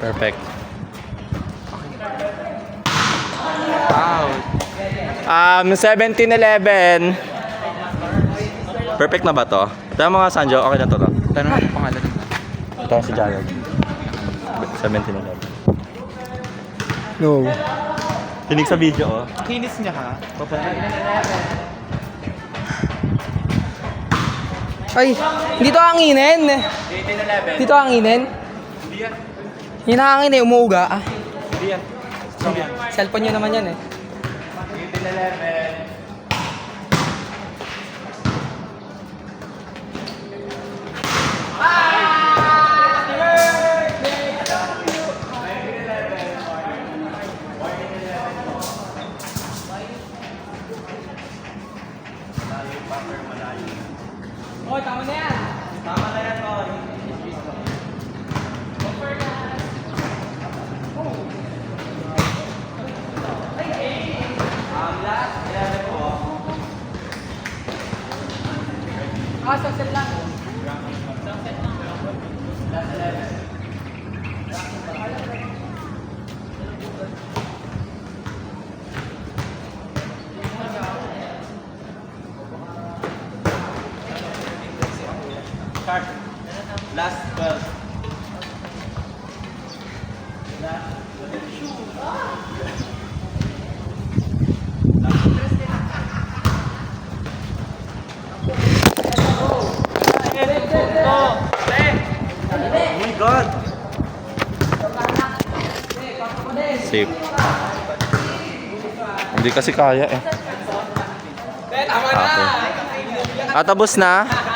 Perfect. Wow. 17-11. Perfect na ba to? Ito mga Sanjo, okay na to. Tanong mo pangalan. Ito si Jared. 17-11. No. Tinig sa video, oh. Kinis niya ha? Ay, dito hanginin. Dito hanginin. Yung hangin eh, umuuga. Ah. Hindi yan. Cellphone nyo naman yan eh. 18-11. Oh, tama na yan. Tama na yan, Tol. Last 11 po. Sunset lang. Last 11. Start. Last 12. Oh my God! Safe. Hindi kasi kaya eh. Tama na. Tapos na.